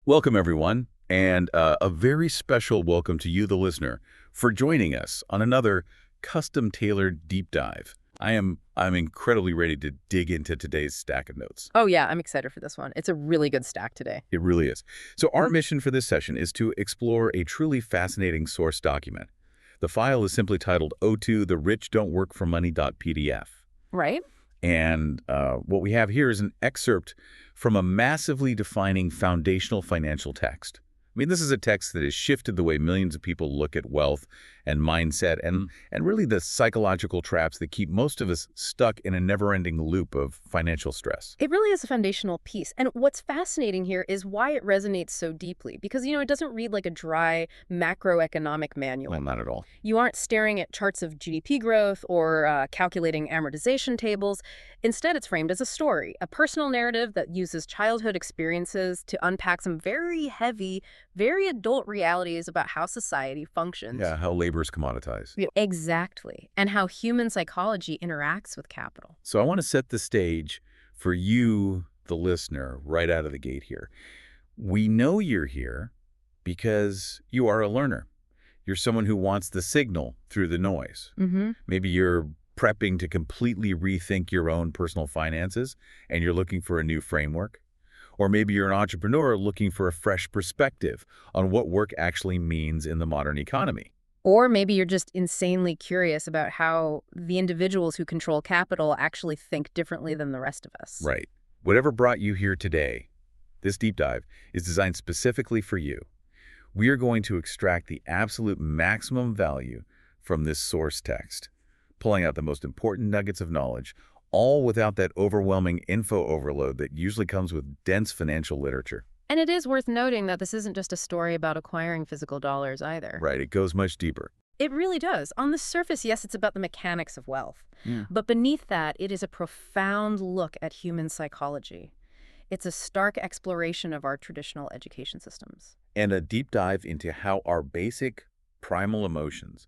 Welcome, everyone, and a very special welcome to you, the listener, for joining us on another custom-tailored deep dive. I'm incredibly ready to dig into today's stack of notes. Oh yeah, I'm excited for this one. It's a really good stack today. It really is. So our mission for this session is to explore a truly fascinating source document. The file is simply titled O2 The Rich Don't Work for Money.pdf. Right? And what we have here is an excerpt from a massively defining foundational financial text. I mean, this is a text that has shifted the way millions of people look at wealth and mindset and really the psychological traps that keep most of us stuck in a never-ending loop of financial stress. It really is a foundational piece. And what's fascinating here is why it resonates so deeply. Because, it doesn't read like a dry macroeconomic manual. Well, not at all. You aren't staring at charts of GDP growth or calculating amortization tables. Instead, it's framed as a story, a personal narrative that uses childhood experiences to unpack some very heavy, very adult realities about how society functions. Yeah, how labor is commoditized. Yeah, exactly. And how human psychology interacts with capital. So I want to set the stage for you, the listener, right out of the gate here. We know you're here because you are a learner. You're someone who wants the signal through the noise. Maybe you're prepping to completely rethink your own personal finances and you're looking for a new framework. Or maybe you're an entrepreneur looking for a fresh perspective on what work actually means in the modern economy. Or maybe you're just insanely curious about how the individuals who control capital actually think differently than the rest of us. Right. Whatever brought you here today, this deep dive is designed specifically for you. We are going to extract the absolute maximum value from this source text, pulling out the most important nuggets of knowledge, all without that overwhelming info overload that usually comes with dense financial literature. And it is worth noting that this isn't just a story about acquiring physical dollars either. Right, it goes much deeper. It really does. On the surface, yes, it's about the mechanics of wealth. Yeah. But beneath that, it is a profound look at human psychology. It's a stark exploration of our traditional education systems. And a deep dive into how our basic primal emotions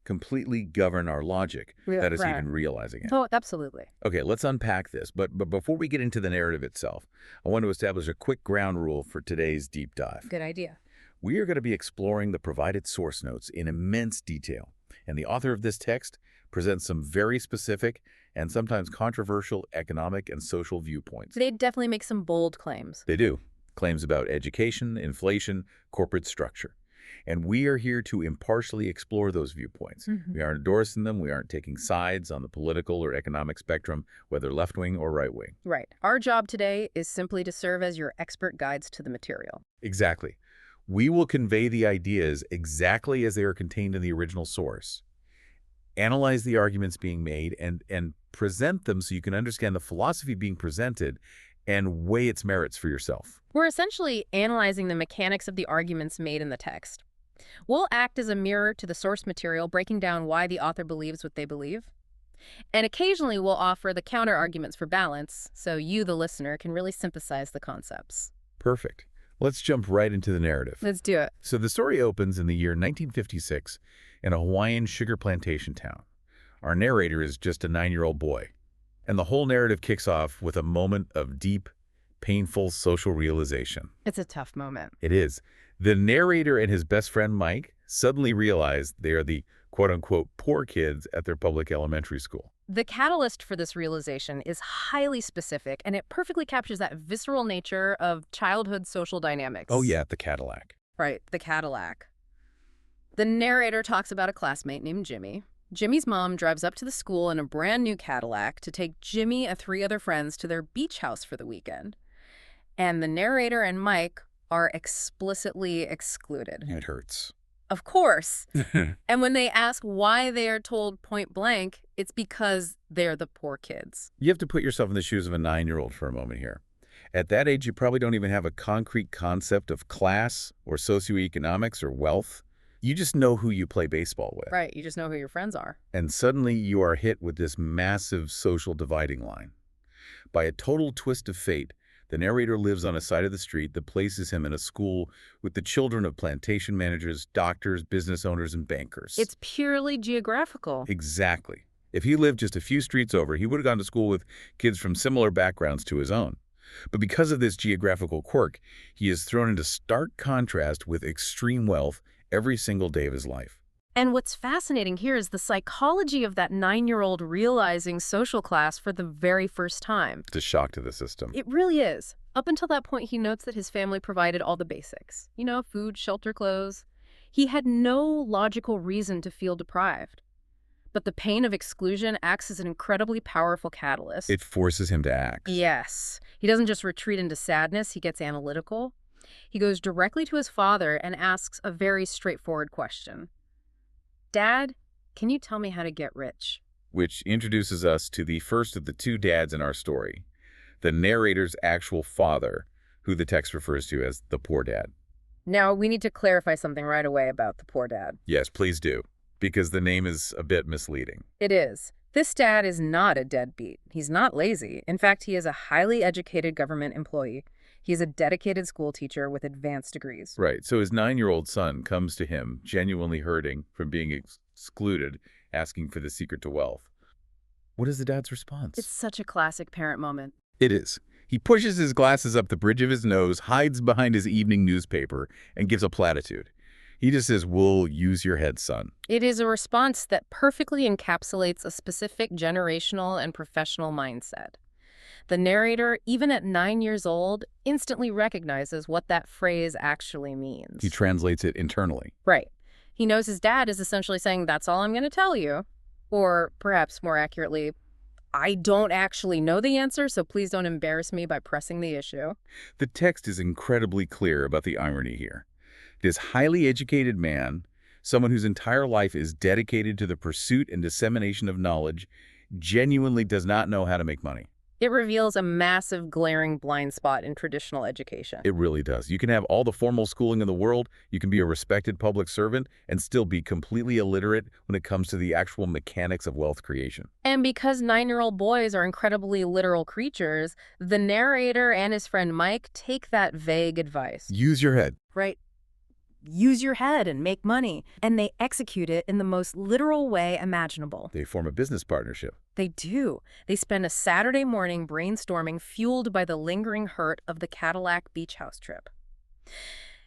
completely govern our logic that is even realizing it. Oh, absolutely. Okay, let's unpack this. But before we get into the narrative itself, I want to establish a quick ground rule for today's deep dive. Good idea. We are going to be exploring the provided source notes in immense detail. And the author of this text presents some very specific and sometimes controversial economic and social viewpoints. They definitely make some bold claims. They do. Claims about education, inflation, corporate structure. And we are here to impartially explore those viewpoints. We aren't endorsing them. We aren't taking sides on the political or economic spectrum, whether left-wing or right-wing. Right. Our job today is simply to serve as your expert guides to the material. Exactly. We will convey the ideas exactly as they are contained in the original source, analyze the arguments being made, and present them so you can understand the philosophy being presented and weigh its merits for yourself. We're essentially analyzing the mechanics of the arguments made in the text. We'll act as a mirror to the source material, breaking down why the author believes what they believe. And occasionally we'll offer the counter-arguments for balance, so you, the listener, can really synthesize the concepts. Perfect. Let's jump right into the narrative. Let's do it. So the story opens in the year 1956 in a Hawaiian sugar plantation town. Our narrator is just a 9-year-old boy. And the whole narrative kicks off with a moment of deep, painful social realization. It's a tough moment. It is. The narrator and his best friend, Mike, suddenly realize they are the quote-unquote poor kids at their public elementary school. The catalyst for this realization is highly specific, and it perfectly captures that visceral nature of childhood social dynamics. Oh yeah, the Cadillac. Right, the Cadillac. The narrator talks about a classmate named Jimmy. Jimmy's mom drives up to the school in a brand new Cadillac to take Jimmy and 3 other friends to their beach house for the weekend. And the narrator and Mike are explicitly excluded. It hurts. Of course. And when they ask why they are told point blank, it's because they're the poor kids. You have to put yourself in the shoes of a 9-year-old for a moment here. At that age, you probably don't even have a concrete concept of class or socioeconomics or wealth. You just know who you play baseball with. Right, you just know who your friends are. And suddenly you are hit with this massive social dividing line. By a total twist of fate, the narrator lives on a side of the street that places him in a school with the children of plantation managers, doctors, business owners, and bankers. It's purely geographical. Exactly. If he lived just a few streets over, he would have gone to school with kids from similar backgrounds to his own. But because of this geographical quirk, he is thrown into stark contrast with extreme wealth every single day of his life. And what's fascinating here is the psychology of that 9-year-old realizing social class for the very first time. It's a shock to the system. It really is. Up until that point, he notes that his family provided all the basics. You know, food, shelter, clothes. He had no logical reason to feel deprived. But the pain of exclusion acts as an incredibly powerful catalyst. It forces him to act. Yes. He doesn't just retreat into sadness, he gets analytical. He goes directly to his father and asks a very straightforward question. Dad, can you tell me how to get rich? Which introduces us to the first of the two dads in our story, the narrator's actual father, who the text refers to as the poor dad. Now, we need to clarify something right away about the poor dad. Yes, please do, because the name is a bit misleading. It is. This dad is not a deadbeat. He's not lazy. In fact, he is a highly educated government employee. He is a dedicated school teacher with advanced degrees. Right, so his 9-year-old son comes to him, genuinely hurting from being excluded, asking for the secret to wealth. What is the dad's response? It's such a classic parent moment. It is. He pushes his glasses up the bridge of his nose, hides behind his evening newspaper, and gives a platitude. He just says, "We'll use your head, son." It is a response that perfectly encapsulates a specific generational and professional mindset. The narrator, even at 9 years old, instantly recognizes what that phrase actually means. He translates it internally. Right. He knows his dad is essentially saying, that's all I'm going to tell you. Or perhaps more accurately, I don't actually know the answer, so please don't embarrass me by pressing the issue. The text is incredibly clear about the irony here. This highly educated man, someone whose entire life is dedicated to the pursuit and dissemination of knowledge, genuinely does not know how to make money. It reveals a massive, glaring blind spot in traditional education. It really does. You can have all the formal schooling in the world, you can be a respected public servant, and still be completely illiterate when it comes to the actual mechanics of wealth creation. And because 9-year-old boys are incredibly literal creatures, the narrator and his friend Mike take that vague advice. Use your head. Right. Use your head and make money. And they execute it in the most literal way imaginable. They form a business partnership. They do. They spend a Saturday morning brainstorming, fueled by the lingering hurt of the Cadillac beach house trip.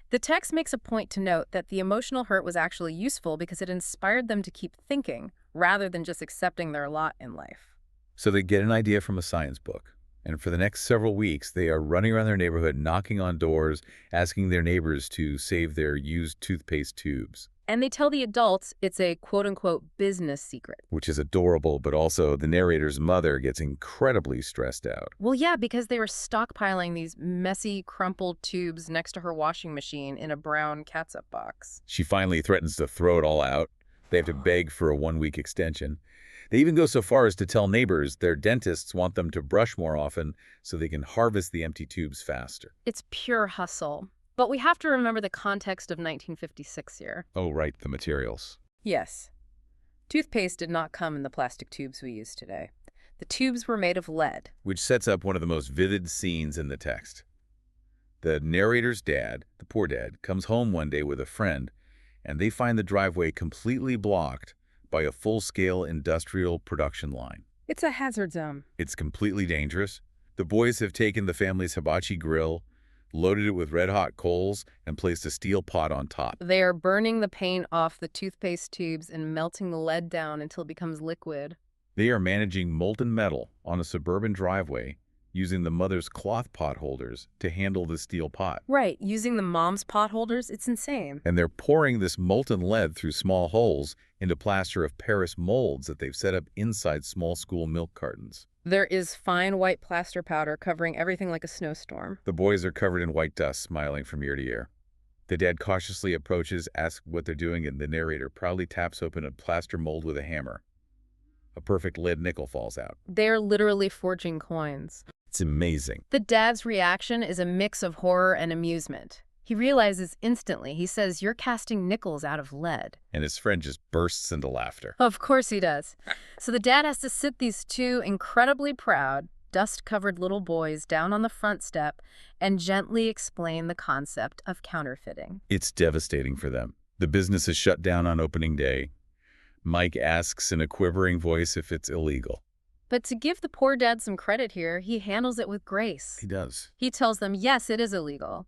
The text makes a point to note that the emotional hurt was actually useful because it inspired them to keep thinking, rather than just accepting their lot in life. So they get an idea from a science book. And for the next several weeks, they are running around their neighborhood, knocking on doors, asking their neighbors to save their used toothpaste tubes. And they tell the adults it's a quote-unquote business secret. Which is adorable, but also the narrator's mother gets incredibly stressed out. Well, yeah, because they were stockpiling these messy, crumpled tubes next to her washing machine in a brown catsup box. She finally threatens to throw it all out. They have to beg for a 1-week extension. They even go so far as to tell neighbors their dentists want them to brush more often so they can harvest the empty tubes faster. It's pure hustle. But we have to remember the context of 1956 here. Oh, right, the materials. Yes. Toothpaste did not come in the plastic tubes we use today. The tubes were made of lead. Which sets up one of the most vivid scenes in the text. The narrator's dad, the poor dad, comes home one day with a friend, and they find the driveway completely blocked by a full-scale industrial production line. It's a hazard zone. It's completely dangerous. The boys have taken the family's hibachi grill, loaded it with red-hot coals, and placed a steel pot on top. They are burning the paint off the toothpaste tubes and melting the lead down until it becomes liquid. They are managing molten metal on a suburban driveway using the mother's cloth pot holders to handle the steel pot. Right, using the mom's pot holders, it's insane. And they're pouring this molten lead through small holes into plaster of Paris molds that they've set up inside small school milk cartons. There is fine white plaster powder covering everything like a snowstorm. The boys are covered in white dust, smiling from ear to ear. The dad cautiously approaches, asks what they're doing, and the narrator proudly taps open a plaster mold with a hammer. A perfect lead nickel falls out. They're literally forging coins. It's amazing. The dad's reaction is a mix of horror and amusement. He realizes instantly. He says, "You're casting nickels out of lead." And his friend just bursts into laughter. Of course he does. So the dad has to sit these two incredibly proud, dust-covered little boys down on the front step and gently explain the concept of counterfeiting. It's devastating for them. The business is shut down on opening day. Mike asks in a quivering voice if it's illegal. But to give the poor dad some credit here, he handles it with grace. He does. He tells them, yes, it is illegal,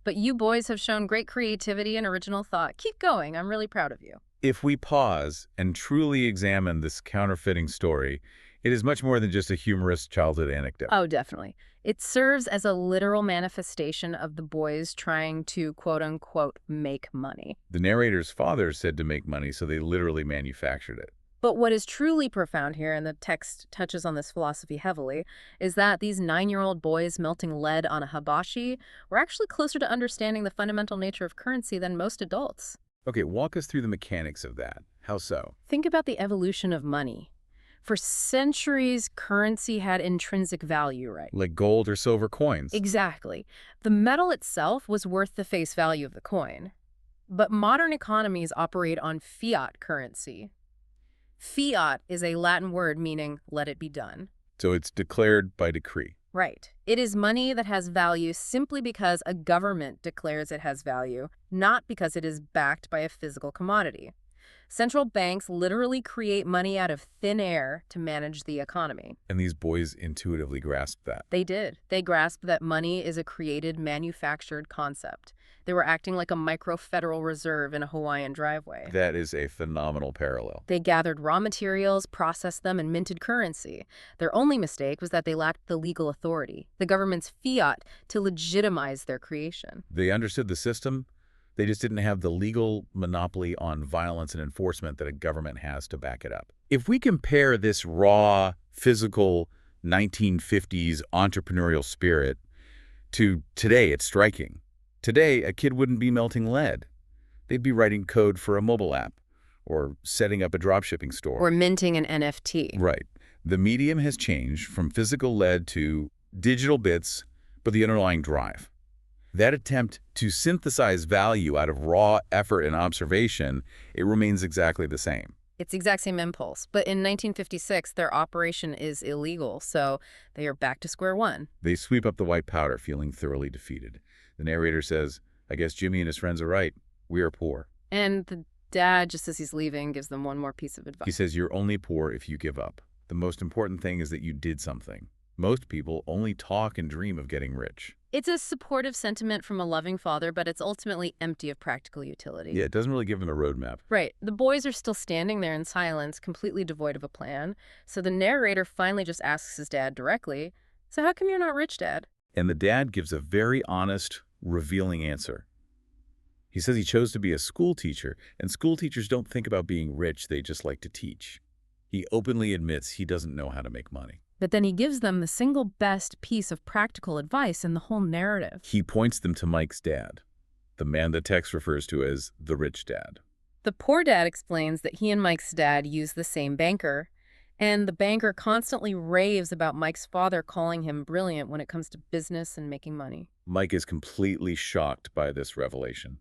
but you boys have shown great creativity and original thought. Keep going. I'm really proud of you. If we pause and truly examine this counterfeiting story, it is much more than just a humorous childhood anecdote. Oh, definitely. It serves as a literal manifestation of the boys trying to, quote-unquote, make money. The narrator's father said to make money, so they literally manufactured it. But what is truly profound here, and the text touches on this philosophy heavily, is that these 9-year-old boys melting lead on a hibachi were actually closer to understanding the fundamental nature of currency than most adults. Okay, walk us through the mechanics of that. How so? Think about the evolution of money. For centuries, currency had intrinsic value, right? Like gold or silver coins? Exactly. The metal itself was worth the face value of the coin. But modern economies operate on fiat currency. Fiat is a Latin word meaning let it be done. So it's declared by decree. Right. It is money that has value simply because a government declares it has value, not because it is backed by a physical commodity. Central banks literally create money out of thin air to manage the economy. And these boys intuitively grasped that. They did. They grasped that money is a created, manufactured concept. They were acting like a micro-federal reserve in a Hawaiian driveway. That is a phenomenal parallel. They gathered raw materials, processed them, and minted currency. Their only mistake was that they lacked the legal authority, the government's fiat, to legitimize their creation. They understood the system. They just didn't have the legal monopoly on violence and enforcement that a government has to back it up. If we compare this raw, physical 1950s entrepreneurial spirit to today, it's striking. Today, a kid wouldn't be melting lead. They'd be writing code for a mobile app or setting up a dropshipping store. Or minting an NFT. Right. The medium has changed from physical lead to digital bits, but the underlying drive. That attempt to synthesize value out of raw effort and observation, it remains exactly the same. It's the exact same impulse, but in 1956, their operation is illegal, so they are back to square one. They sweep up the white powder, feeling thoroughly defeated. The narrator says, I guess Jimmy and his friends are right. We are poor. And the dad, just as he's leaving, gives them one more piece of advice. He says, you're only poor if you give up. The most important thing is that you did something. Most people only talk and dream of getting rich. It's a supportive sentiment from a loving father, but it's ultimately empty of practical utility. Yeah, it doesn't really give them a roadmap. Right. The boys are still standing there in silence, completely devoid of a plan. So the narrator finally just asks his dad directly, so how come you're not rich, Dad? And the dad gives a very honest, revealing answer. He says he chose to be a school teacher, and school teachers don't think about being rich, they just like to teach. He openly admits he doesn't know how to make money. But then he gives them the single best piece of practical advice in the whole narrative. He points them to Mike's dad, the man the text refers to as the rich dad. The poor dad explains that he and Mike's dad use the same banker, and the banker constantly raves about Mike's father calling him brilliant when it comes to business and making money. Mike is completely shocked by this revelation.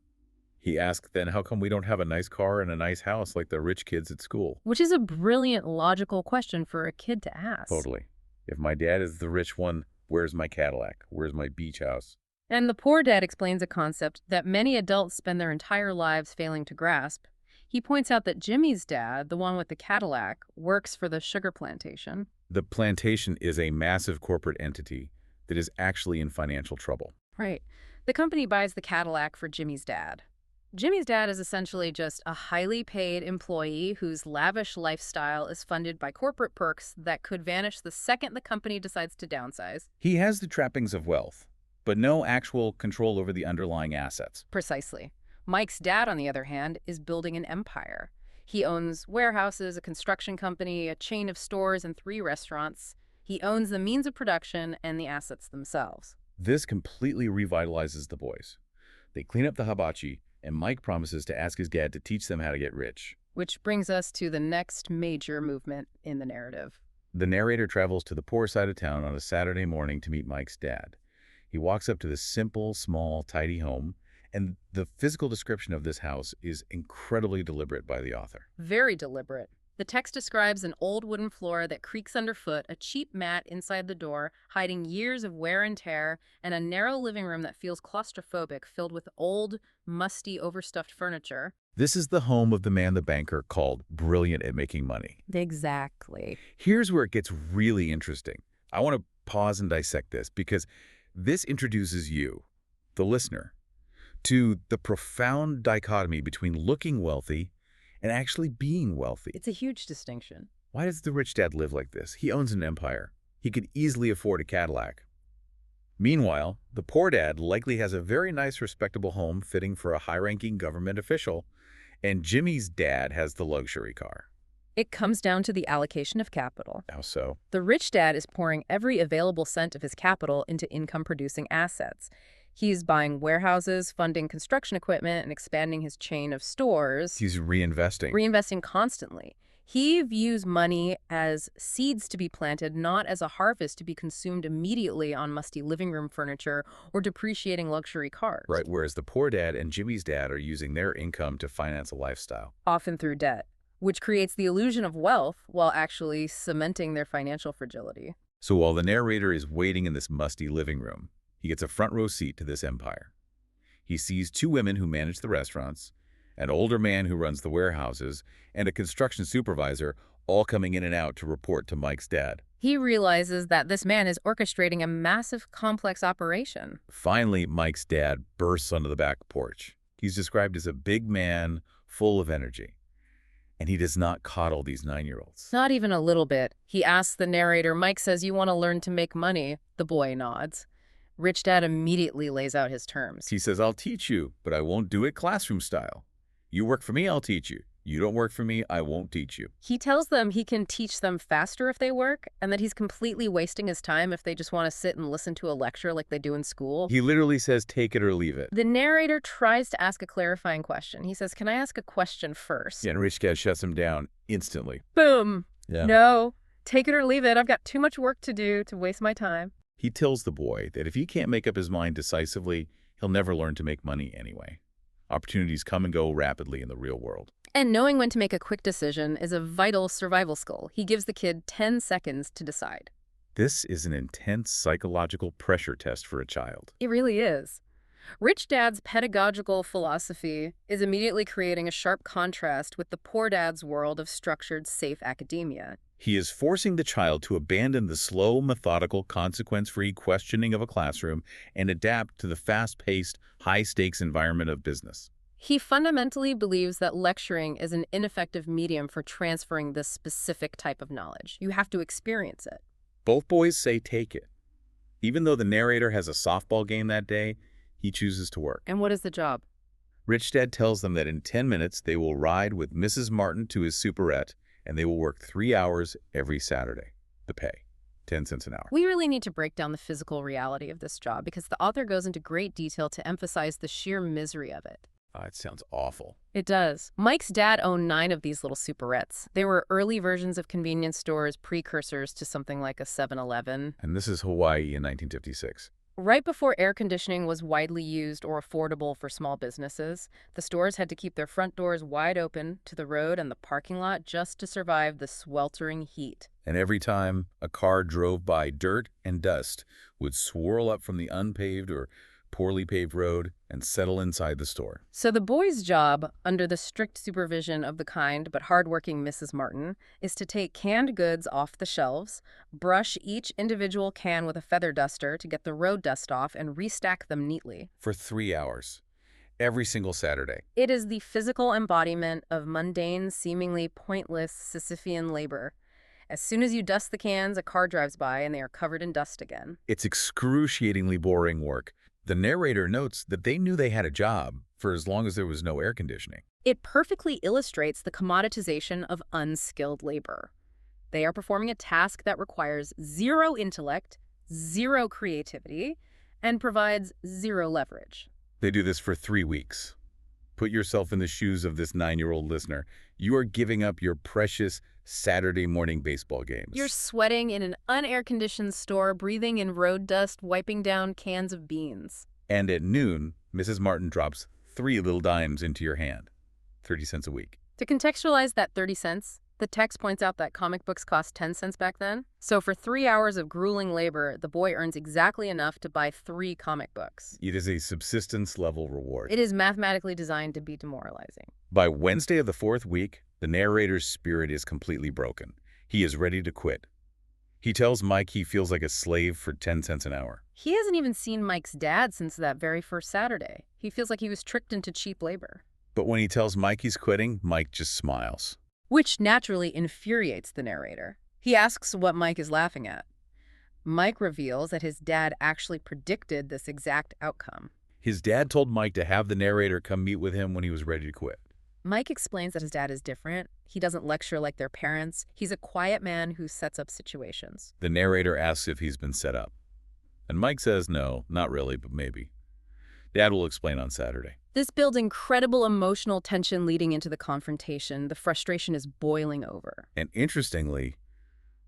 He asks then, how come we don't have a nice car and a nice house like the rich kids at school? Which is a brilliant, logical question for a kid to ask. Totally. If my dad is the rich one, where's my Cadillac? Where's my beach house? And the poor dad explains a concept that many adults spend their entire lives failing to grasp. He points out that Jimmy's dad, the one with the Cadillac, works for the sugar plantation. The plantation is a massive corporate entity that is actually in financial trouble. Right. The company buys the Cadillac for Jimmy's dad. Jimmy's dad is essentially just a highly paid employee whose lavish lifestyle is funded by corporate perks that could vanish the second the company decides to downsize. He has the trappings of wealth, but no actual control over the underlying assets. Precisely. Mike's dad, on the other hand, is building an empire. He owns warehouses, a construction company, a chain of stores, and 3 restaurants. He owns the means of production and the assets themselves. This completely revitalizes the boys. They clean up the hibachi, and Mike promises to ask his dad to teach them how to get rich. Which brings us to the next major movement in the narrative. The narrator travels to the poor side of town on a Saturday morning to meet Mike's dad. He walks up to this simple, small, tidy home, and the physical description of this house is incredibly deliberate by the author. Very deliberate. The text describes an old wooden floor that creaks underfoot, a cheap mat inside the door, hiding years of wear and tear, and a narrow living room that feels claustrophobic, filled with old, musty, overstuffed furniture. This is the home of the man the banker called brilliant at making money. Exactly. Here's where it gets really interesting. I want to pause and dissect this because this introduces you, the listener, to the profound dichotomy between looking wealthy and actually being wealthy. It's a huge distinction. Why does the rich dad live like this? He owns an empire. He could easily afford a Cadillac. Meanwhile, the poor dad likely has a very nice, respectable home fitting for a high-ranking government official, and Jimmy's dad has the luxury car. It comes down to the allocation of capital. How so? The rich dad is pouring every available cent of his capital into income-producing assets. He's buying warehouses, funding construction equipment, and expanding his chain of stores. He's reinvesting Constantly. He views money as seeds to be planted, not as a harvest to be consumed immediately on musty living room furniture or depreciating luxury cars. Right, whereas the poor dad and Jimmy's dad are using their income to finance a lifestyle. Often through debt, which creates the illusion of wealth while actually cementing their financial fragility. So while the narrator is waiting in this musty living room, he gets a front row seat to this empire. He sees two women who manage the restaurants, an older man who runs the warehouses, and a construction supervisor, all coming in and out to report to Mike's dad. He realizes that this man is orchestrating a massive, complex operation. Finally, Mike's dad bursts onto the back porch. He's described as a big man, full of energy. And he does not coddle these 9-year-olds. Not even a little bit. He asks the narrator, Mike says, "You want to learn to make money?" The boy nods. Rich Dad immediately lays out his terms. He says, "I'll teach you, but I won't do it classroom style. You work for me, I'll teach you. You don't work for me, I won't teach you." He tells them he can teach them faster if they work, and that he's completely wasting his time if they just want to sit and listen to a lecture like they do in school. He literally says, "Take it or leave it." The narrator tries to ask a clarifying question. He says, "Can I ask a question first?" Yeah, and Rich Dad shuts him down instantly. Boom. Yeah. No. Take it or leave it. I've got too much work to do to waste my time. He tells the boy that if he can't make up his mind decisively, he'll never learn to make money anyway. Opportunities come and go rapidly in the real world. And knowing when to make a quick decision is a vital survival skill. He gives the kid 10 seconds to decide. This is an intense psychological pressure test for a child. It really is. Rich Dad's pedagogical philosophy is immediately creating a sharp contrast with the poor dad's world of structured, safe academia. He is forcing the child to abandon the slow, methodical, consequence-free questioning of a classroom and adapt to the fast-paced, high-stakes environment of business. He fundamentally believes that lecturing is an ineffective medium for transferring this specific type of knowledge. You have to experience it. Both boys say take it. Even though the narrator has a softball game that day, he chooses to work. And what is the job? Rich Dad tells them that in 10 minutes they will ride with Mrs. Martin to his superette, and they will work 3 hours every Saturday. The pay, 10 cents an hour. We really need to break down the physical reality of this job because the author goes into great detail to emphasize the sheer misery of it. It sounds awful. It does. Mike's dad owned 9 of these little superettes. They were early versions of convenience stores, precursors to something like a 7-Eleven. And this is Hawaii in 1956. Right before air conditioning was widely used or affordable for small businesses, the stores had to keep their front doors wide open to the road and the parking lot just to survive the sweltering heat. And every time a car drove by, dirt and dust would swirl up from the unpaved or poorly paved road and settle inside the store. So the boy's job, under the strict supervision of the kind but hardworking Mrs. Martin, is to take canned goods off the shelves, brush each individual can with a feather duster to get the road dust off, and restack them neatly. For 3 hours, every single Saturday. It is the physical embodiment of mundane, seemingly pointless Sisyphean labor. As soon as you dust the cans, a car drives by and they are covered in dust again. It's excruciatingly boring work. The narrator notes that they knew they had a job for as long as there was no air conditioning. It perfectly illustrates the commoditization of unskilled labor. They are performing a task that requires zero intellect, zero creativity, and provides zero leverage. They do this for 3 weeks. Put yourself in the shoes of this 9-year-old listener. You are giving up your precious Saturday morning baseball games. You're sweating in an unair-conditioned store, breathing in road dust, wiping down cans of beans. And at noon, Mrs. Martin drops 3 little dimes into your hand. 30 cents a week. To contextualize that 30 cents, The text points out that comic books cost 10 cents back then. So for 3 hours of grueling labor, the boy earns exactly enough to buy 3 comic books. It is a subsistence-level reward. It is mathematically designed to be demoralizing. By Wednesday of the 4th week, the narrator's spirit is completely broken. He is ready to quit. He tells Mike he feels like a slave for 10 cents an hour. He hasn't even seen Mike's dad since that very first Saturday. He feels like he was tricked into cheap labor. But when he tells Mike he's quitting, Mike just smiles. Which naturally infuriates the narrator. He asks what Mike is laughing at. Mike reveals that his dad actually predicted this exact outcome. His dad told Mike to have the narrator come meet with him when he was ready to quit. Mike explains that his dad is different. He doesn't lecture like their parents. He's a quiet man who sets up situations. The narrator asks if he's been set up. And Mike says no, not really, but maybe. Dad will explain on Saturday. This builds incredible emotional tension leading into the confrontation. The frustration is boiling over. And interestingly,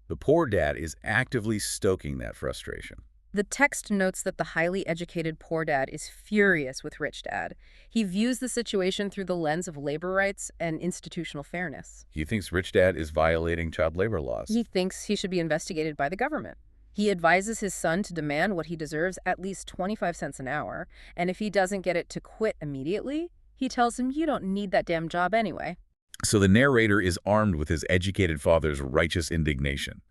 the poor dad is actively stoking that frustration. The text notes that the highly educated poor dad is furious with rich dad. He views the situation through the lens of labor rights and institutional fairness. He thinks rich dad is violating child labor laws. He thinks he should be investigated by the government. He advises his son to demand what he deserves, at least 25 cents an hour, and if he doesn't get it, to quit immediately. He tells him, "You don't need that damn job anyway." So the narrator is armed with his educated father's righteous indignation.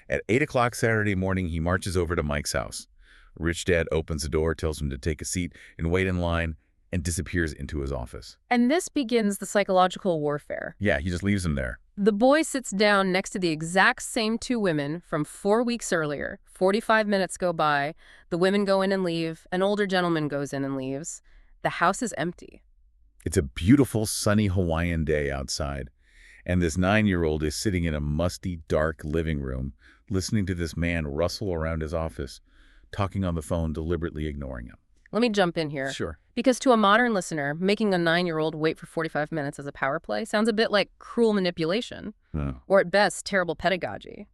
At 8 o'clock Saturday morning, he marches over to Mike's house. Rich dad opens the door, tells him to take a seat and wait in line, and disappears into his office. And this begins the psychological warfare. Yeah, he just leaves him there. The boy sits down next to the exact same 2 women from 4 weeks earlier. 45 minutes go by. The women go in and leave. An older gentleman goes in and leaves. The house is empty. It's a beautiful, sunny Hawaiian day outside, and this 9-year-old is sitting in a musty, dark living room, listening to this man rustle around his office, talking on the phone, deliberately ignoring him. Let me jump in here. Sure. Because to a modern listener, making a 9-year-old wait for 45 minutes as a power play sounds a bit like cruel manipulation, or at best, terrible pedagogy.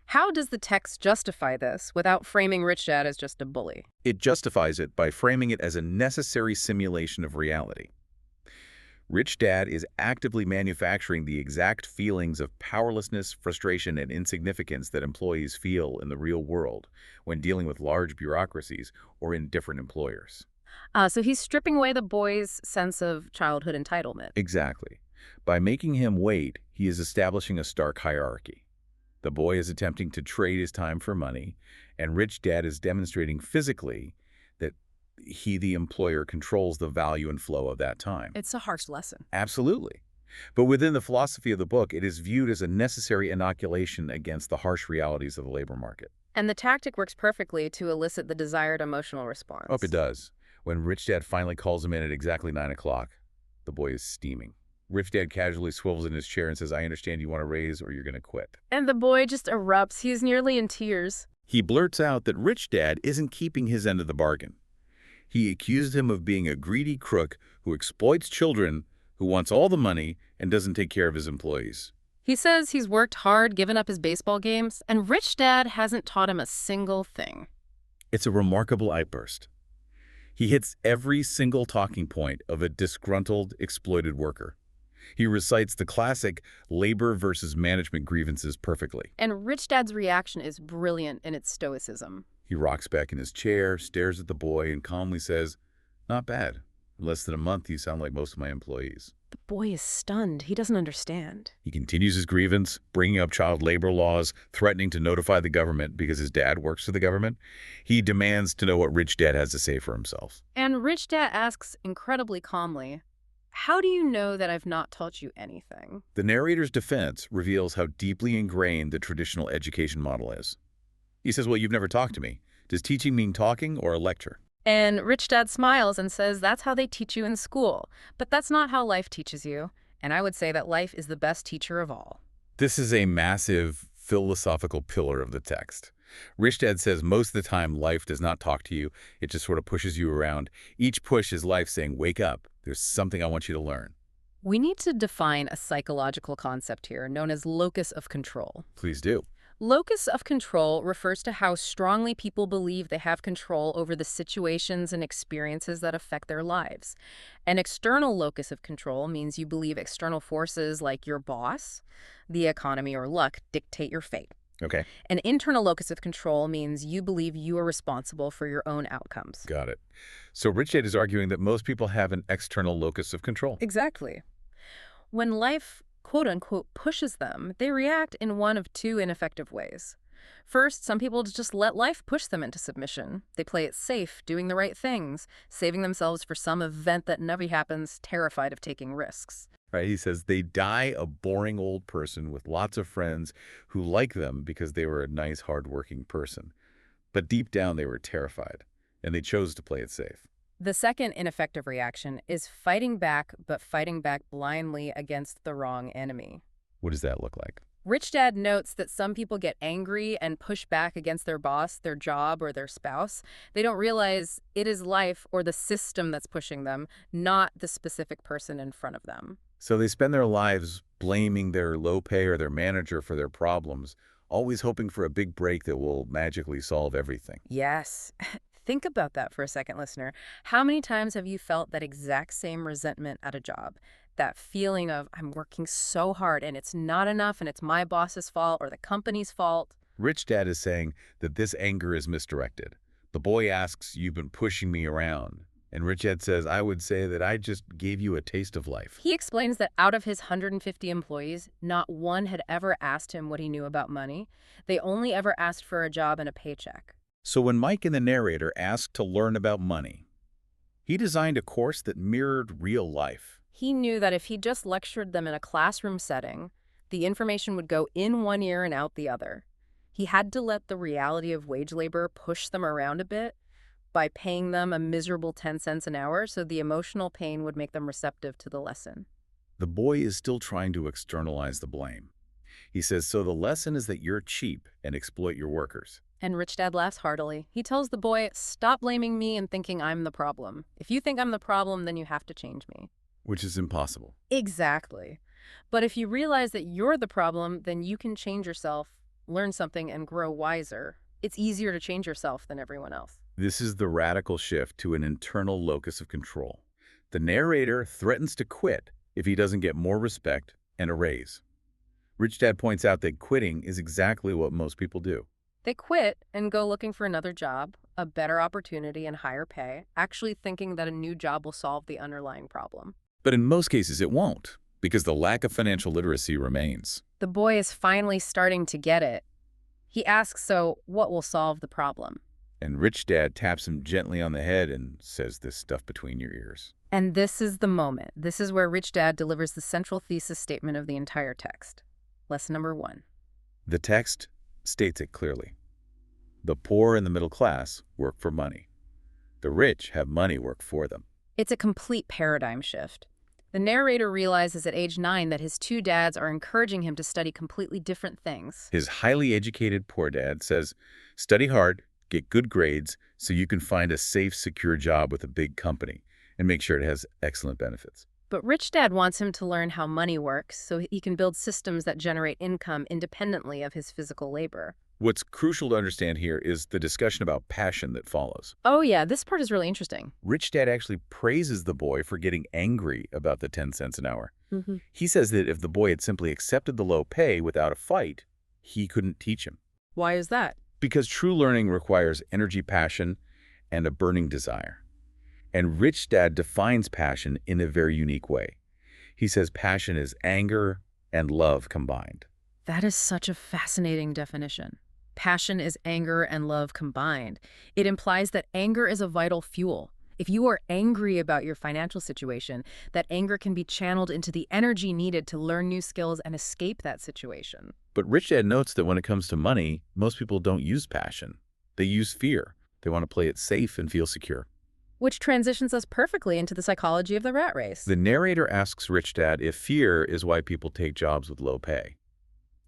How does the text justify this without framing Rich Dad as just a bully? It justifies it by framing it as a necessary simulation of reality. Rich Dad is actively manufacturing the exact feelings of powerlessness, frustration, and insignificance that employees feel in the real world when dealing with large bureaucracies or in different employers. So he's stripping away the boy's sense of childhood entitlement. Exactly. By making him wait, he is establishing a stark hierarchy. The boy is attempting to trade his time for money, and Rich Dad is demonstrating physically that he, the employer, controls the value and flow of that time. It's a harsh lesson. Absolutely. But within the philosophy of the book, it is viewed as a necessary inoculation against the harsh realities of the labor market. And the tactic works perfectly to elicit the desired emotional response. Oh, it does. When Rich Dad finally calls him in at exactly 9 o'clock, the boy is steaming. Rich Dad casually swivels in his chair and says, "I understand you want to raise or you're going to quit." And the boy just erupts. He's nearly in tears. He blurts out that Rich Dad isn't keeping his end of the bargain. He accused him of being a greedy crook who exploits children, who wants all the money, and doesn't take care of his employees. He says he's worked hard, given up his baseball games, and Rich Dad hasn't taught him a single thing. It's a remarkable outburst. He hits every single talking point of a disgruntled, exploited worker. He recites the classic labor versus management grievances perfectly. And Rich Dad's reaction is brilliant in its stoicism. He rocks back in his chair, stares at the boy, and calmly says, "Not bad. In less than a month, you sound like most of my employees." The boy is stunned. He doesn't understand. He continues his grievance, bringing up child labor laws, threatening to notify the government because his dad works for the government. He demands to know what Rich Dad has to say for himself. And Rich Dad asks incredibly calmly, "How do you know that I've not taught you anything?" The narrator's defense reveals how deeply ingrained the traditional education model is. He says, "Well, you've never talked to me. Does teaching mean talking or a lecture?" And Rich Dad smiles and says, "That's how they teach you in school. But that's not how life teaches you. And I would say that life is the best teacher of all." This is a massive philosophical pillar of the text. Rich Dad says most of the time life does not talk to you. It just sort of pushes you around. Each push is life saying, "Wake up. There's something I want you to learn." We need to define a psychological concept here known as locus of control. Please do. Locus of control refers to how strongly people believe they have control over the situations and experiences that affect their lives. An external locus of control means you believe external forces like your boss, the economy, or luck dictate your fate. Okay, An internal locus of control means you believe you are responsible for your own outcomes. got it. So Rich Dad is arguing that most people have an external locus of control. Exactly. When life, quote unquote, pushes them, they react in one of two ineffective ways. First, some people just let life push them into submission. They play it safe, doing the right things, saving themselves for some event that never happens, terrified of taking risks. Right? He says they die a boring old person with lots of friends who like them because they were a nice, hardworking person. But deep down, they were terrified, and they chose to play it safe. The second ineffective reaction is fighting back, but fighting back blindly against the wrong enemy. What does that look like? Rich Dad notes that some people get angry and push back against their boss, their job, or their spouse. They don't realize it is life or the system that's pushing them, not the specific person in front of them. So they spend their lives blaming their low pay or their manager for their problems, always hoping for a big break that will magically solve everything. Yes. Think about that for a second, listener. How many times have you felt that exact same resentment at a job? That feeling of, I'm working so hard and it's not enough and it's my boss's fault or the company's fault. Rich Dad is saying that this anger is misdirected. The boy asks, "You've been pushing me around." And Rich Dad says, "I would say that I just gave you a taste of life." He explains that out of his 150 employees, not one had ever asked him what he knew about money. They only ever asked for a job and a paycheck. So when Mike and the narrator asked to learn about money, he designed a course that mirrored real life. He knew that if he just lectured them in a classroom setting, the information would go in one ear and out the other. He had to let the reality of wage labor push them around a bit by paying them a miserable 10 cents an hour so the emotional pain would make them receptive to the lesson. The boy is still trying to externalize the blame. He says, so the lesson is that you're cheap and exploit your workers. And Rich Dad laughs heartily. He tells the boy, stop blaming me and thinking I'm the problem. If you think I'm the problem, then you have to change me. Which is impossible. Exactly. But if you realize that you're the problem, then you can change yourself, learn something, and grow wiser. It's easier to change yourself than everyone else. This is the radical shift to an internal locus of control. The narrator threatens to quit if he doesn't get more respect and a raise. Rich Dad points out that quitting is exactly what most people do. They quit and go looking for another job, a better opportunity and higher pay, actually thinking that a new job will solve the underlying problem. But in most cases it won't, because the lack of financial literacy remains. The boy is finally starting to get it. He asks, so what will solve the problem? And Rich Dad taps him gently on the head and says this stuff between your ears. And this is the moment. This is where Rich Dad delivers the central thesis statement of the entire text. Lesson number 1. The text states it clearly. The poor and the middle class work for money. The rich have money work for them. It's a complete paradigm shift. The narrator realizes at age 9 that his two dads are encouraging him to study completely different things. His highly educated poor dad says, study hard, get good grades, so you can find a safe, secure job with a big company, and make sure it has excellent benefits. But Rich Dad wants him to learn how money works so he can build systems that generate income independently of his physical labor. What's crucial to understand here is the discussion about passion that follows. Oh yeah, this part is really interesting. Rich Dad actually praises the boy for getting angry about the 10 cents an hour. Mm-hmm. He says that if the boy had simply accepted the low pay without a fight, he couldn't teach him. Why is that? Because true learning requires energy, passion, and a burning desire. And Rich Dad defines passion in a very unique way. He says passion is anger and love combined. That is such a fascinating definition. Passion is anger and love combined. It implies that anger is a vital fuel. If you are angry about your financial situation, that anger can be channeled into the energy needed to learn new skills and escape that situation. But Rich Dad notes that when it comes to money, most people don't use passion. They use fear. They want to play it safe and feel secure. Which transitions us perfectly into the psychology of the rat race. The narrator asks Rich Dad if fear is why people take jobs with low pay.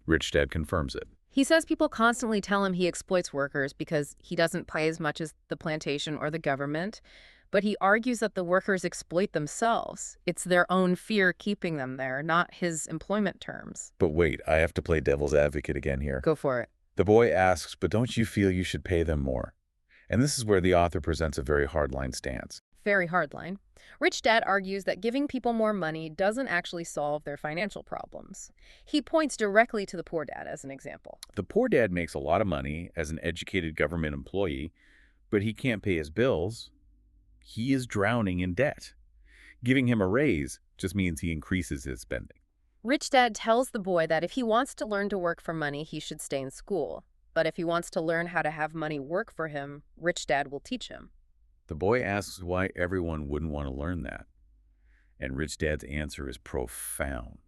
Rich Dad confirms it. He says people constantly tell him he exploits workers because he doesn't pay as much as the plantation or the government, but he argues that the workers exploit themselves. It's their own fear keeping them there, not his employment terms. But wait, I have to play devil's advocate again here. Go for it. The boy asks, but don't you feel you should pay them more? And this is where the author presents a very hardline stance. Very hard line. Rich Dad argues that giving people more money doesn't actually solve their financial problems. He points directly to the poor dad as an example. The poor dad makes a lot of money as an educated government employee, but he can't pay his bills. He is drowning in debt. Giving him a raise just means he increases his spending. Rich Dad tells the boy that if he wants to learn to work for money, he should stay in school. But if he wants to learn how to have money work for him, Rich Dad will teach him. The boy asks why everyone wouldn't want to learn that. And Rich Dad's answer is profound.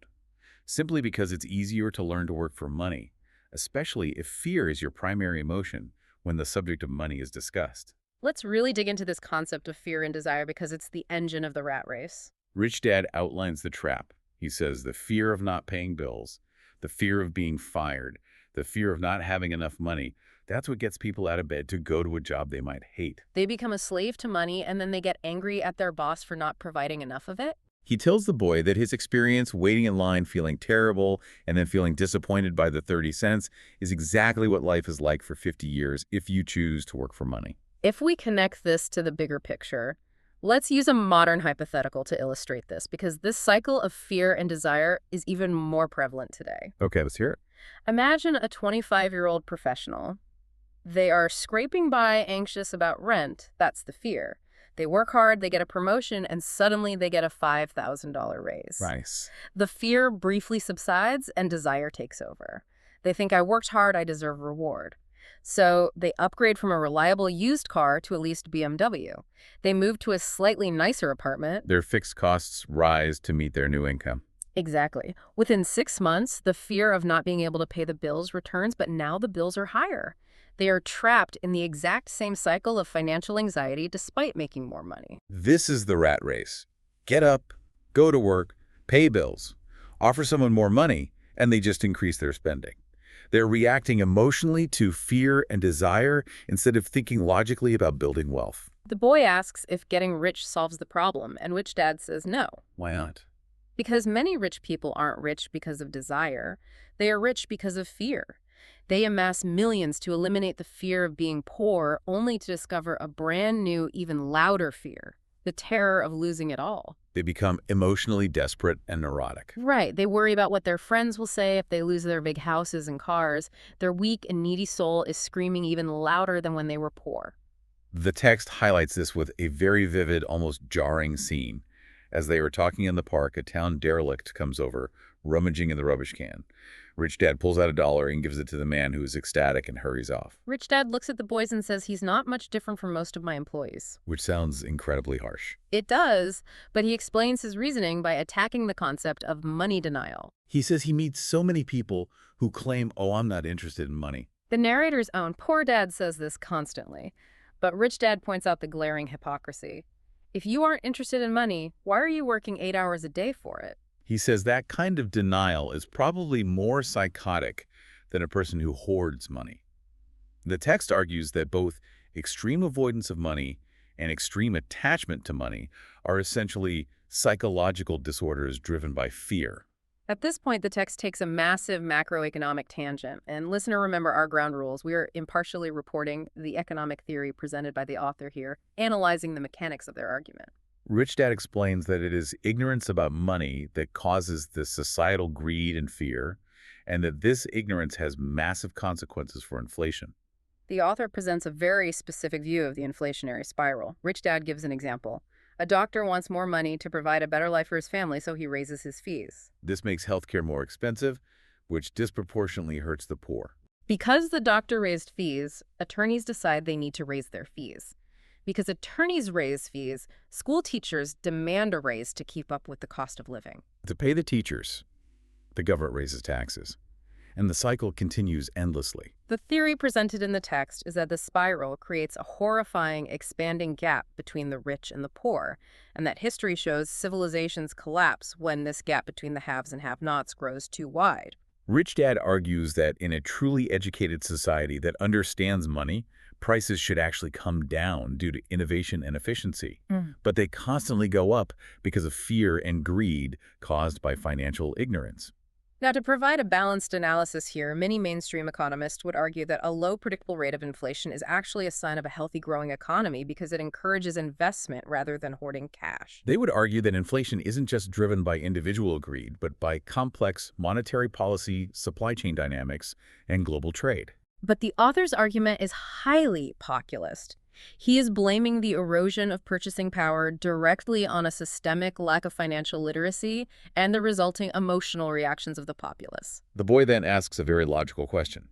Simply because it's easier to learn to work for money, especially if fear is your primary emotion when the subject of money is discussed. Let's really dig into this concept of fear and desire because it's the engine of the rat race. Rich Dad outlines the trap. He says the fear of not paying bills, the fear of being fired, the fear of not having enough money, that's what gets people out of bed to go to a job they might hate. They become a slave to money and then they get angry at their boss for not providing enough of it. He tells the boy that his experience waiting in line feeling terrible and then feeling disappointed by the 30 cents is exactly what life is like for 50 years if you choose to work for money. If we connect this to the bigger picture, let's use a modern hypothetical to illustrate this because this cycle of fear and desire is even more prevalent today. Okay, let's hear it. Imagine a 25-year-old professional. They are scraping by, anxious about rent. That's the fear. They work hard, they get a promotion, and suddenly they get a $5,000 raise. Nice. The fear briefly subsides and desire takes over. They think, I worked hard, I deserve reward. So they upgrade from a reliable used car to a leased BMW. They move to a slightly nicer apartment. Their fixed costs rise to meet their new income. Exactly. Within 6 months, the fear of not being able to pay the bills returns, but now the bills are higher. They are trapped in the exact same cycle of financial anxiety despite making more money. This is the rat race. Get up, go to work, pay bills, offer someone more money, and they just increase their spending. They're reacting emotionally to fear and desire instead of thinking logically about building wealth. The boy asks if getting rich solves the problem, and Rich Dad says no. Why not? Because many rich people aren't rich because of desire. They are rich because of fear. They amass millions to eliminate the fear of being poor, only to discover a brand new, even louder fear, the terror of losing it all. They become emotionally desperate and neurotic. Right. They worry about what their friends will say if they lose their big houses and cars. Their weak and needy soul is screaming even louder than when they were poor. The text highlights this with a very vivid, almost jarring scene. As they are talking in the park, a town derelict comes over, rummaging in the rubbish can. Rich Dad pulls out $1 and gives it to the man who is ecstatic and hurries off. Rich Dad looks at the boys and says he's not much different from most of my employees. Which sounds incredibly harsh. It does, but he explains his reasoning by attacking the concept of money denial. He says he meets so many people who claim, oh, I'm not interested in money. The narrator's own poor dad says this constantly, but Rich Dad points out the glaring hypocrisy. If you aren't interested in money, why are you working 8 hours a day for it? He says that kind of denial is probably more psychotic than a person who hoards money. The text argues that both extreme avoidance of money and extreme attachment to money are essentially psychological disorders driven by fear. At this point, the text takes a massive macroeconomic tangent. And listener, remember our ground rules. We are impartially reporting the economic theory presented by the author here, analyzing the mechanics of their argument. Rich Dad explains that it is ignorance about money that causes this societal greed and fear, and that this ignorance has massive consequences for inflation. The author presents a very specific view of the inflationary spiral. Rich Dad gives an example. A doctor wants more money to provide a better life for his family, so he raises his fees. This makes healthcare more expensive, which disproportionately hurts the poor. Because the doctor raised fees, attorneys decide they need to raise their fees. Because attorneys raise fees, school teachers demand a raise to keep up with the cost of living. To pay the teachers, the government raises taxes, and the cycle continues endlessly. The theory presented in the text is that the spiral creates a horrifying, expanding gap between the rich and the poor, and that history shows civilizations collapse when this gap between the haves and have-nots grows too wide. Rich Dad argues that in a truly educated society that understands money, prices should actually come down due to innovation and efficiency. But they constantly go up because of fear and greed caused by financial ignorance. Now, to provide a balanced analysis here, many mainstream economists would argue that a low predictable rate of inflation is actually a sign of a healthy growing economy because it encourages investment rather than hoarding cash. They would argue that inflation isn't just driven by individual greed, but by complex monetary policy, supply chain dynamics, and global trade. But the author's argument is highly populist. He is blaming the erosion of purchasing power directly on a systemic lack of financial literacy and the resulting emotional reactions of the populace. The boy then asks a very logical question.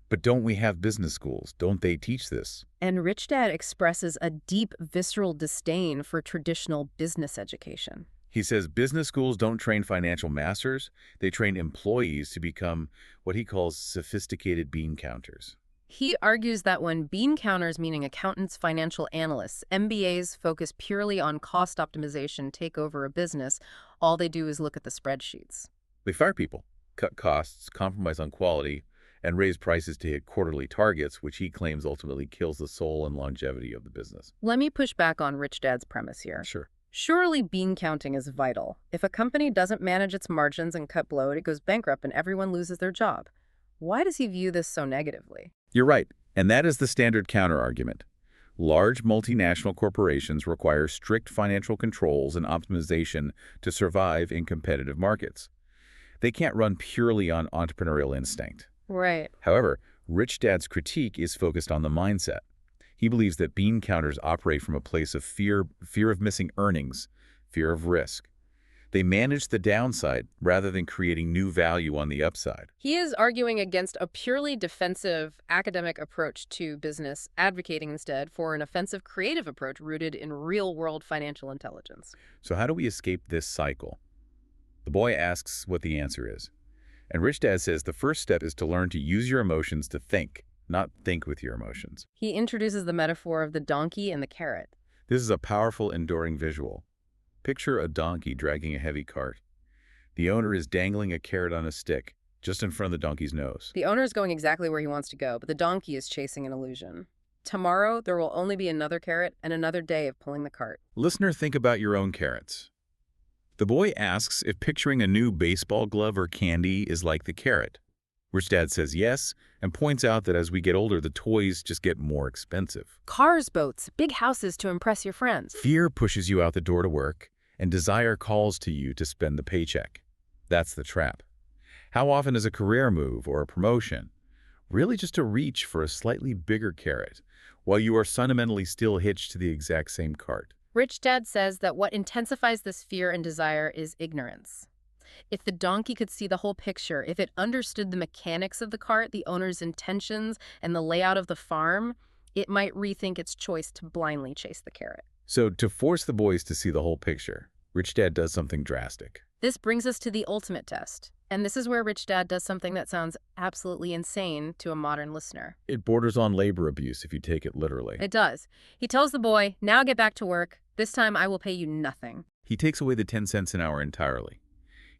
But don't we have business schools? Don't they teach this? And Rich Dad expresses a deep, visceral disdain for traditional business education. He says business schools don't train financial masters, they train employees to become what he calls sophisticated bean counters. He argues that when bean counters, meaning accountants, financial analysts, MBAs focus purely on cost optimization, take over a business, all they do is look at the spreadsheets. They fire people, cut costs, compromise on quality, and raise prices to hit quarterly targets, which he claims ultimately kills the soul and longevity of the business. Let me push back on Rich Dad's premise here. Sure. Surely bean counting is vital. If a company doesn't manage its margins and cut bloat, it goes bankrupt and everyone loses their job. Why does he view this so negatively? You're right, and that is the standard counterargument. Large multinational corporations require strict financial controls and optimization to survive in competitive markets. They can't run purely on entrepreneurial instinct. Right. However, Rich Dad's critique is focused on the mindset. He believes that bean counters operate from a place of fear of missing earnings, fear of risk. They manage the downside rather than creating new value on the upside. He is arguing against a purely defensive academic approach to business, advocating instead for an offensive creative approach rooted in real-world financial intelligence. So how do we escape this cycle? The boy asks what the answer is. And Rich Dad says the first step is to learn to use your emotions to think, not think with your emotions. He introduces the metaphor of the donkey and the carrot. This is a powerful, enduring visual. Picture a donkey dragging a heavy cart. The owner is dangling a carrot on a stick, just in front of the donkey's nose. The owner is going exactly where he wants to go, but the donkey is chasing an illusion. Tomorrow, there will only be another carrot and another day of pulling the cart. Listener, think about your own carrots. The boy asks if picturing a new baseball glove or candy is like the carrot. Rich Dad says yes, and points out that as we get older, the toys just get more expensive. Cars, boats, big houses to impress your friends. Fear pushes you out the door to work, and desire calls to you to spend the paycheck. That's the trap. How often is a career move or a promotion really just a reach for a slightly bigger carrot, while you are fundamentally still hitched to the exact same cart? Rich Dad says that what intensifies this fear and desire is ignorance. If the donkey could see the whole picture, if it understood the mechanics of the cart, the owner's intentions, and the layout of the farm, it might rethink its choice to blindly chase the carrot. So to force the boys to see the whole picture, Rich Dad does something drastic. This brings us to the ultimate test. And this is where Rich Dad does something that sounds absolutely insane to a modern listener. It borders on labor abuse if you take it literally. It does. He tells the boy, now get back to work. This time I will pay you nothing. He takes away the 10 cents an hour entirely.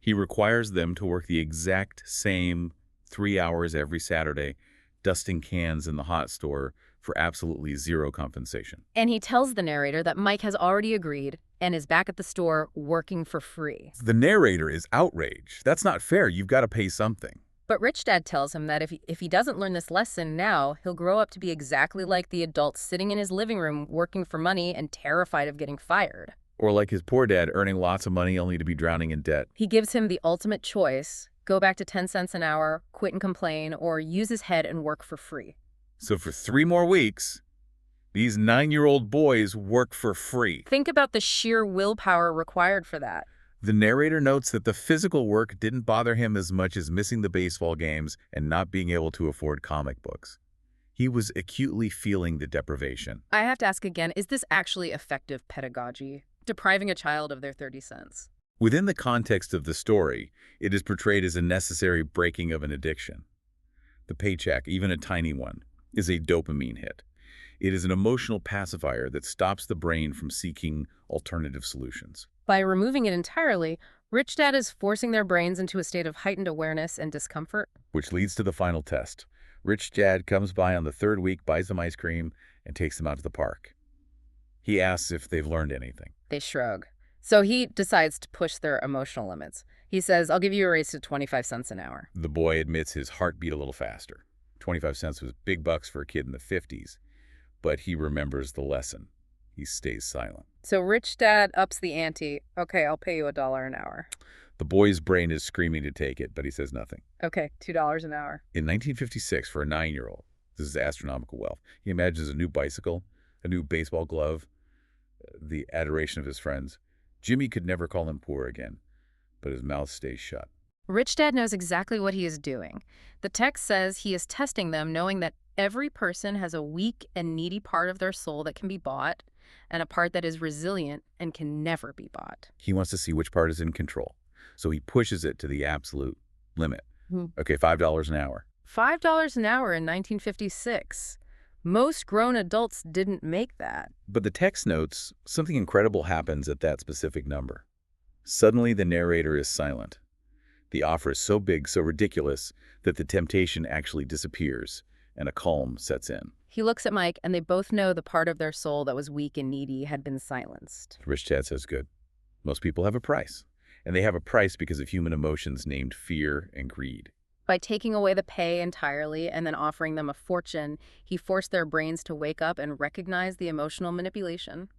He requires them to work the exact same 3 hours every Saturday, dusting cans in the hot store for absolutely zero compensation. And he tells the narrator that Mike has already agreed and is back at the store working for free. The narrator is outraged. That's not fair. You've got to pay something. But Rich Dad tells him that if he doesn't learn this lesson now, he'll grow up to be exactly like the adult sitting in his living room working for money and terrified of getting fired. Or like his poor dad earning lots of money only to be drowning in debt. He gives him the ultimate choice: go back to 10 cents an hour, quit and complain, or use his head and work for free. So for 3 more weeks, these 9-year-old boys work for free. Think about the sheer willpower required for that. The narrator notes that the physical work didn't bother him as much as missing the baseball games and not being able to afford comic books. He was acutely feeling the deprivation. I have to ask again, is this actually effective pedagogy? Depriving a child of their 30 cents? Within the context of the story, it is portrayed as a necessary breaking of an addiction. The paycheck, even a tiny one, is a dopamine hit. It is an emotional pacifier that stops the brain from seeking alternative solutions. By removing it entirely, Rich Dad is forcing their brains into a state of heightened awareness and discomfort. Which leads to the final test. Rich Dad comes by on the 3rd week, buys them ice cream, and takes them out to the park. He asks if they've learned anything. They shrug. So he decides to push their emotional limits. He says, I'll give you a raise to 25 cents an hour. The boy admits his heart beat a little faster. 25 cents was big bucks for a kid in the 50s, but he remembers the lesson. He stays silent. So rich dad ups the ante. Okay, I'll pay you $1 an hour. The boy's brain is screaming to take it, but he says nothing. Okay, $2 an hour. In 1956, for a 9-year-old, this is astronomical wealth. He imagines a new bicycle, a new baseball glove, the adoration of his friends. Jimmy could never call him poor again, but his mouth stays shut. Rich dad knows exactly what he is doing. The text says he is testing them, knowing that every person has a weak and needy part of their soul that can be bought, and a part that is resilient and can never be bought. He wants to see which part is in control, so he pushes it to the absolute limit. Hmm. Okay, $5 an hour. $5 an hour in 1956. Most grown adults didn't make that. But the text notes something incredible happens at that specific number. Suddenly, the narrator is silent. The offer is so big, so ridiculous, that the temptation actually disappears, and a calm sets in. He looks at Mike, and they both know the part of their soul that was weak and needy had been silenced. Rich Dad says, good. Most people have a price, and they have a price because of human emotions named fear and greed. By taking away the pay entirely and then offering them a fortune, he forced their brains to wake up and recognize the emotional manipulation.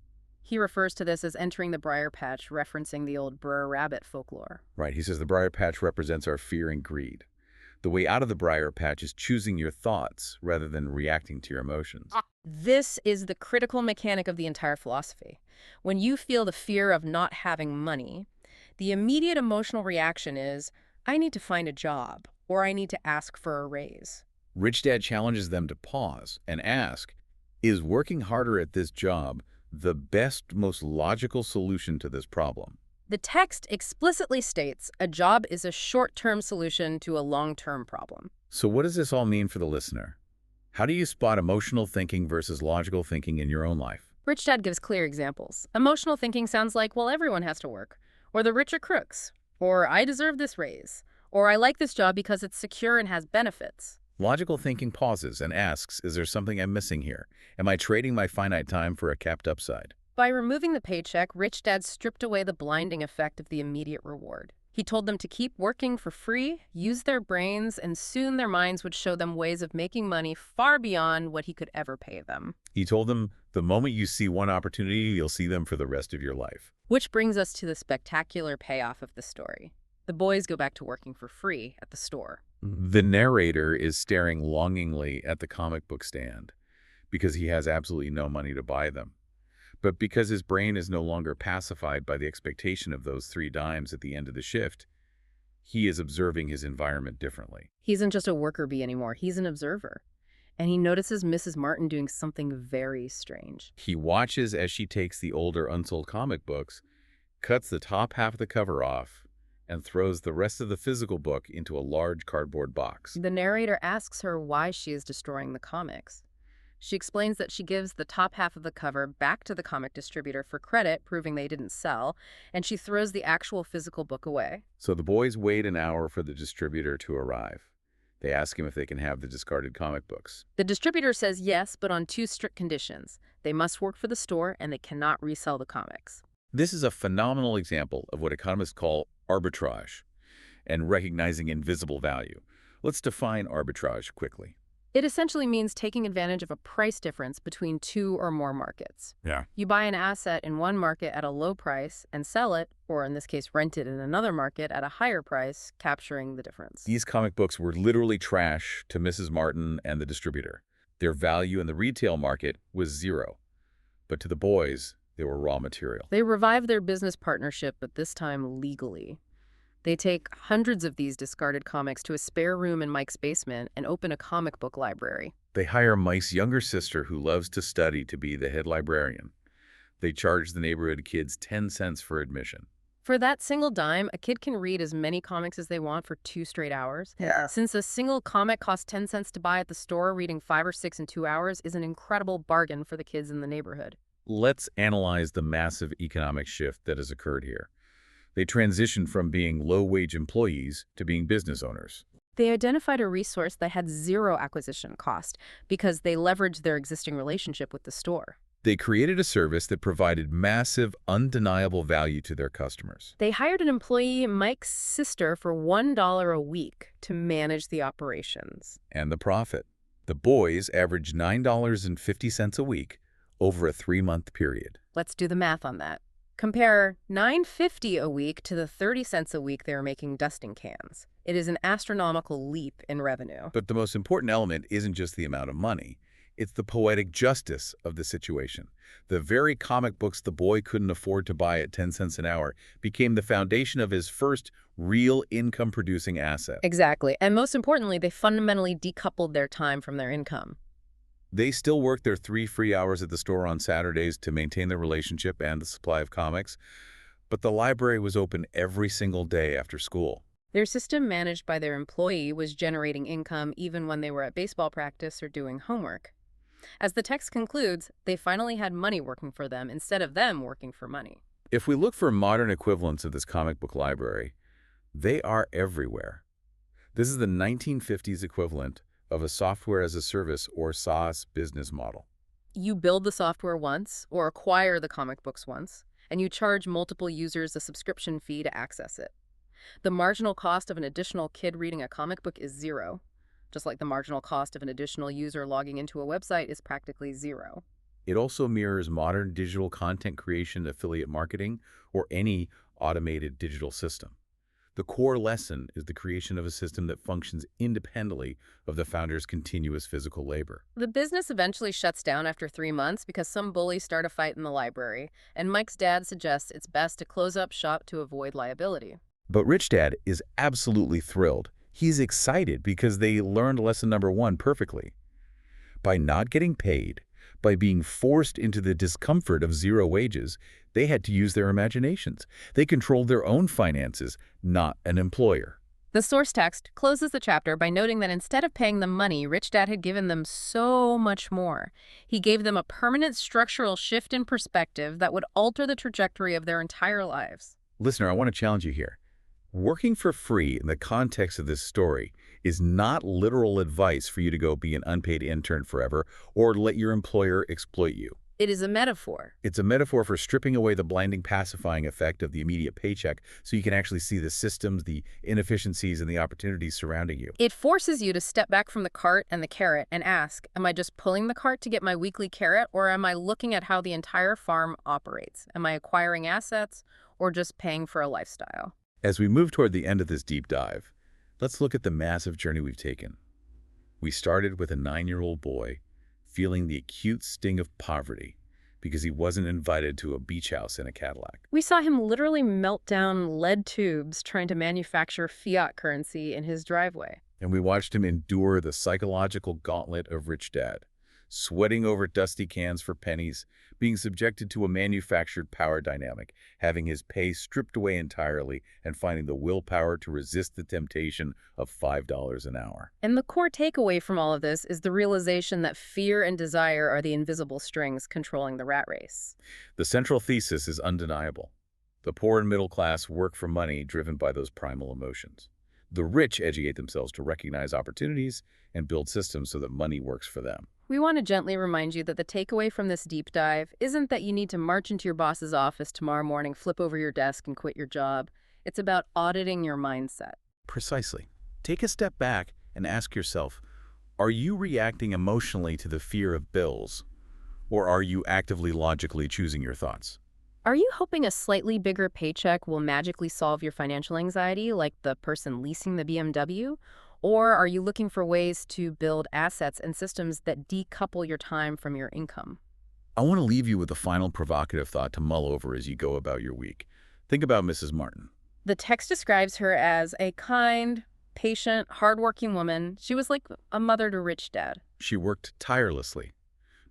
He refers to this as entering the briar patch, referencing the old Brer Rabbit folklore. Right, he says the briar patch represents our fear and greed. The way out of the briar patch is choosing your thoughts rather than reacting to your emotions. This is the critical mechanic of the entire philosophy. When you feel the fear of not having money, the immediate emotional reaction is, I need to find a job, or I need to ask for a raise. Rich Dad challenges them to pause and ask, is working harder at this job the best, most logical solution to this problem? The text explicitly states a job is a short-term solution to a long-term problem. So what does this all mean for the listener? How do you spot emotional thinking versus logical thinking in your own life? Rich Dad gives clear examples. Emotional thinking sounds like, well, everyone has to work, or the rich are crooks, or I deserve this raise, or I like this job because it's secure and has benefits. Logical thinking pauses and asks, is there something I'm missing here? Am I trading my finite time for a capped upside? By removing the paycheck, Rich Dad stripped away the blinding effect of the immediate reward. He told them to keep working for free, use their brains, and soon their minds would show them ways of making money far beyond what he could ever pay them. He told them, the moment you see one opportunity, you'll see them for the rest of your life. Which brings us to the spectacular payoff of the story. The boys go back to working for free at the store. The narrator is staring longingly at the comic book stand because he has absolutely no money to buy them. But because his brain is no longer pacified by the expectation of those 3 dimes at the end of the shift, he is observing his environment differently. He isn't just a worker bee anymore, he's an observer. And he notices Mrs. Martin doing something very strange. He watches as she takes the older unsold comic books, cuts the top half of the cover off, and throws the rest of the physical book into a large cardboard box. The narrator asks her why she is destroying the comics. She explains that she gives the top half of the cover back to the comic distributor for credit, proving they didn't sell, and she throws the actual physical book away. So the boys wait an hour for the distributor to arrive. They ask him if they can have the discarded comic books. The distributor says yes, but on 2 strict conditions. They must work for the store, and they cannot resell the comics. This is a phenomenal example of what economists call arbitrage and recognizing invisible value. Let's define arbitrage quickly. It essentially means taking advantage of a price difference between 2 or more markets. Yeah. You buy an asset in one market at a low price and sell it, or in this case rent it in another market at a higher price, capturing the difference. These comic books were literally trash to Mrs. Martin and the distributor. Their value in the retail market was 0. But to the boys, they were raw material. They revive their business partnership, but this time legally. They take hundreds of these discarded comics to a spare room in Mike's basement and open a comic book library. They hire Mike's younger sister, who loves to study, to be the head librarian. They charge the neighborhood kids 10 cents for admission. For that single dime, a kid can read as many comics as they want for 2 straight hours. Yeah. Since a single comic costs 10 cents to buy at the store, reading 5 or 6 in 2 hours is an incredible bargain for the kids in the neighborhood. Let's analyze the massive economic shift that has occurred here. They transitioned from being low-wage employees to being business owners. They identified a resource that had 0 acquisition cost because they leveraged their existing relationship with the store. They created a service that provided massive, undeniable value to their customers. They hired an employee, Mike's sister, for $1 a week to manage the operations. And the profit. The boys averaged $9.50 a week over a 3-month period. Let's do the math on that. Compare $9.50 a week to the 30 cents a week they were making dusting cans. It is an astronomical leap in revenue. But the most important element isn't just the amount of money. It's the poetic justice of the situation. The very comic books the boy couldn't afford to buy at 10 cents an hour became the foundation of his first real income-producing asset. Exactly. And most importantly, they fundamentally decoupled their time from their income. They still worked their 3 free hours at the store on Saturdays to maintain their relationship and the supply of comics, but the library was open every single day after school. Their system managed by their employee was generating income even when they were at baseball practice or doing homework. As the text concludes, they finally had money working for them instead of them working for money. If we look for modern equivalents of this comic book library, they are everywhere. This is the 1950s equivalent of a software as a service or SaaS business model. You build the software once or acquire the comic books once, and you charge multiple users a subscription fee to access it. The marginal cost of an additional kid reading a comic book is zero, just like the marginal cost of an additional user logging into a website is practically zero. It also mirrors modern digital content creation, affiliate marketing, or any automated digital system. The core lesson is the creation of a system that functions independently of the founder's continuous physical labor. The business eventually shuts down after 3 months because some bullies start a fight in the library, and Mike's dad suggests it's best to close up shop to avoid liability. But Rich Dad is absolutely thrilled. He's excited because they learned lesson number 1 perfectly. By not getting paid, by being forced into the discomfort of zero wages, they had to use their imaginations. They controlled their own finances, not an employer. The source text closes the chapter by noting that instead of paying them money, Rich Dad had given them so much more. He gave them a permanent structural shift in perspective that would alter the trajectory of their entire lives. Listener, I want to challenge you here. Working for free in the context of this story is not literal advice for you to go be an unpaid intern forever or let your employer exploit you. It is a metaphor. It's a metaphor for stripping away the blinding pacifying effect of the immediate paycheck so you can actually see the systems, the inefficiencies, and the opportunities surrounding you. It forces you to step back from the cart and the carrot and ask, am I just pulling the cart to get my weekly carrot, or am I looking at how the entire farm operates? Am I acquiring assets or just paying for a lifestyle? As we move toward the end of this deep dive, let's look at the massive journey we've taken. We started with a 9-year-old boy feeling the acute sting of poverty because he wasn't invited to a beach house in a Cadillac. We saw him literally melt down lead tubes trying to manufacture fiat currency in his driveway. And we watched him endure the psychological gauntlet of Rich Dad, sweating over dusty cans for pennies, being subjected to a manufactured power dynamic, having his pay stripped away entirely, and finding the willpower to resist the temptation of $5 an hour. And the core takeaway from all of this is the realization that fear and desire are the invisible strings controlling the rat race. The central thesis is undeniable. The poor and middle class work for money driven by those primal emotions. The rich educate themselves to recognize opportunities and build systems so that money works for them. We want to gently remind you that the takeaway from this deep dive isn't that you need to march into your boss's office tomorrow morning, flip over your desk, and quit your job. It's about auditing your mindset. Precisely. Take a step back and ask yourself, are you reacting emotionally to the fear of bills, or are you actively logically choosing your thoughts? Are you hoping a slightly bigger paycheck will magically solve your financial anxiety, like the person leasing the BMW? Or are you looking for ways to build assets and systems that decouple your time from your income? I want to leave you with a final provocative thought to mull over as you go about your week. Think about Mrs. Martin. The text describes her as a kind, patient, hardworking woman. She was like a mother to Rich Dad. She worked tirelessly.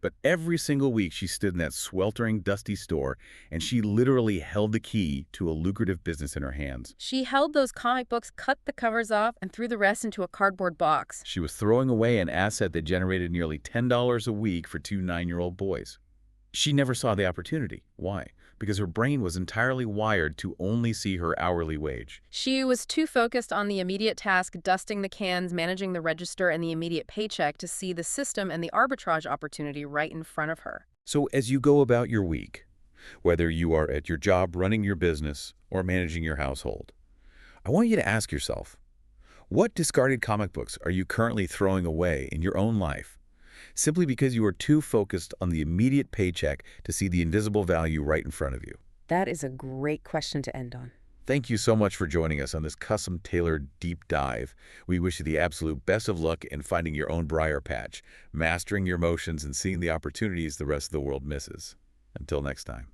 But every single week she stood in that sweltering, dusty store, and she literally held the key to a lucrative business in her hands. She held those comic books, cut the covers off, and threw the rest into a cardboard box. She was throwing away an asset that generated nearly $10 a week for 2 9-year-old boys. She never saw the opportunity. Why? Because her brain was entirely wired to only see her hourly wage. She was too focused on the immediate task, dusting the cans, managing the register, and the immediate paycheck to see the system and the arbitrage opportunity right in front of her. So as you go about your week, whether you are at your job running your business or managing your household, I want you to ask yourself, what discarded comic books are you currently throwing away in your own life, simply because you are too focused on the immediate paycheck to see the invisible value right in front of you? That is a great question to end on. Thank you so much for joining us on this custom-tailored deep dive. We wish you the absolute best of luck in finding your own briar patch, mastering your emotions, and seeing the opportunities the rest of the world misses. Until next time.